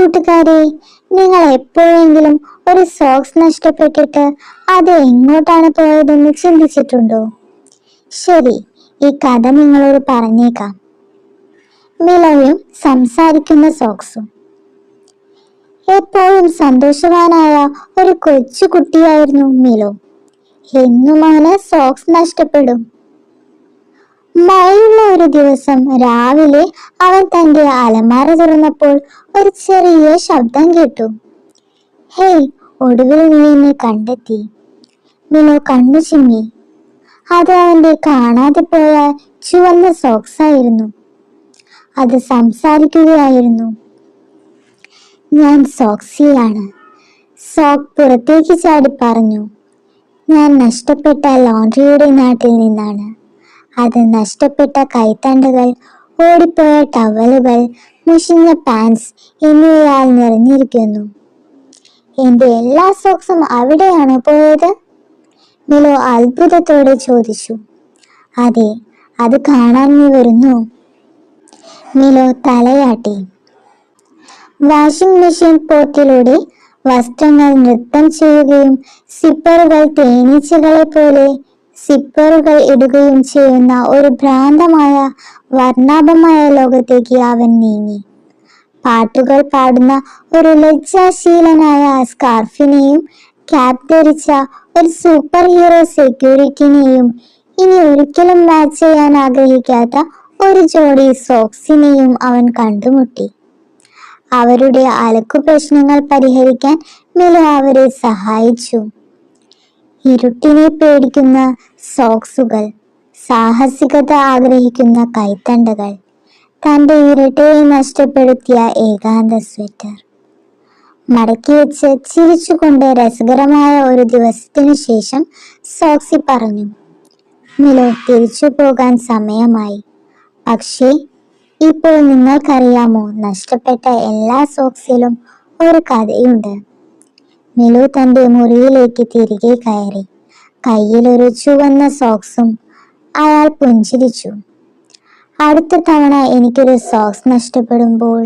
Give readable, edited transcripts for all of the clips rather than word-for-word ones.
കൂട്ടുകാരെ, നിങ്ങൾ എപ്പോഴെങ്കിലും ഒരു സോക്സ് നഷ്ടപ്പെട്ടിട്ട് അത് എങ്ങോട്ടാണ് പോയതെന്ന് ചിന്തിച്ചിട്ടുണ്ടോ? ശരി, ഈ കഥ നിങ്ങളോട് പറഞ്ഞേക്കാം. മിലോയും സംസാരിക്കുന്ന സോക്സും. എപ്പോഴും സന്തോഷവാനായ ഒരു കൊച്ചു കുട്ടിയായിരുന്നു മിലോ. എന്നും അവന് സോക്സ് നഷ്ടപ്പെടും. മഴയുള്ള ഒരു ദിവസം രാവിലെ അവൻ തന്റെ അലമാര തുറന്നപ്പോൾ ഒരു ചെറിയ ശബ്ദം കേട്ടു. ഹേയ്, ഒടുവിൽ നീ എന്നെ കണ്ടെത്തി. മിലോ കണ്ണു ചിമ്മി. അത് അവന്റെ കാണാതെ പോയ ചുവന്ന സോക്സ് ആയിരുന്നു. അത് സംസാരിക്കുകയായിരുന്നു. ഞാൻ സോക്സിയാണ്. സോക്ക് പുറത്തേക്ക് ചാടി പറഞ്ഞു. ഞാൻ നഷ്ടപ്പെട്ട ലോണ്ടറിയുടെ നാട്ടിൽ നിന്നാണ്. അത് നഷ്ടപ്പെട്ട കൈത്തണ്ടകൾ, ഓടിപ്പോയ ടവലുകൾ, മുഷിഞ്ഞ പാൻസ് എന്നിവയാൽ നിറഞ്ഞിരിക്കുന്നു. എന്റെ എല്ലാ സോക്സും അവിടെയാണോ പോയത്? മിലോ അത്ഭുതത്തോടെ ചോദിച്ചു. അതെ, അത് കാണാൻ നീ വരുന്നു? മിലോ തലയാട്ടി. വാഷിംഗ് മെഷീൻ പോർട്ടിലൂടെ വസ്ത്രങ്ങൾ നൃത്തം ചെയ്യുകയും സിപ്പറുകൾ തേനീച്ചകളെ പോലെ സിപ്പറുകൾ ഇടുകയും ചെയ്യുന്ന ഒരു ഭ്രാന്തമായ വർണ്ണാഭമായ ലോകത്തേക്ക് അവൻ നീങ്ങി. പാട്ടുകൾ പാടുന്ന ഒരു ലജ്ജാശീലനായ സ്കാർഫിനെയും ക്യാപ് ധരിച്ച ഒരു സൂപ്പർ ഹീറോ സെക്യൂരിറ്റിനെയും ഇനി ഒരിക്കലും മാച്ച് ചെയ്യാൻ ആഗ്രഹിക്കാത്ത ഒരു ജോഡി സോക്സിനെയും അവൻ കണ്ടുമുട്ടി. അവരുടെ അലക്കു പ്രശ്നങ്ങൾ പരിഹരിക്കാൻ മിലോ അവരെ സഹായിച്ചു. ഇരുട്ടിനെ പേടിക്കുന്ന സോക്സുകൾ, സാഹസികത ആഗ്രഹിക്കുന്ന കൈത്തണ്ടകൾ, തന്റെ ഇരട്ടയെ നഷ്ടപ്പെടുത്തിയ ഏകാന്ത സ്വെറ്റർ. മടക്കി വെച്ച് ചിരിച്ചുകൊണ്ട് രസകരമായ ഒരു ദിവസത്തിനു ശേഷം സോക്സി പറഞ്ഞു. മിലോ, തിരിച്ചു പോകാൻ സമയമായി. പക്ഷേ ഇപ്പോൾ നിങ്ങൾക്കറിയാമോ, നഷ്ടപ്പെട്ട എല്ലാ സോക്സിലും ഒരു കഥയുണ്ട്. മിലോ തന്റെ മുറിയിലേക്ക് തിരികെ കയറി. കയ്യിലൊരു ചുവന്ന സോക്സും. അയാൾ പുഞ്ചിരിച്ചു. അടുത്ത തവണ എനിക്കൊരു സോക്സ് നഷ്ടപ്പെടുമ്പോൾ,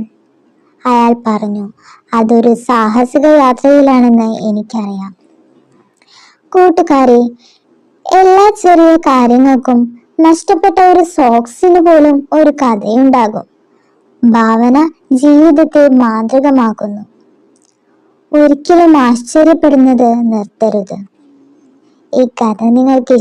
അയാൾ പറഞ്ഞു, അതൊരു സാഹസിക യാത്രയിലാണെന്ന് എനിക്കറിയാം. കൂട്ടുകാരെ, എല്ലാ ചെറിയ കാര്യങ്ങൾക്കും, നഷ്ടപ്പെട്ട ഒരു സോക്സിന് പോലും ഒരു കഥയുണ്ടാകും. ഭാവന ജീവിതത്തെ മാന്ത്രികമാക്കുന്നു. ഒരിക്കലും ആശ്ചര്യപ്പെടുന്നത് നിർത്തരുത്. ഈ കഥ നിങ്ങൾക്ക്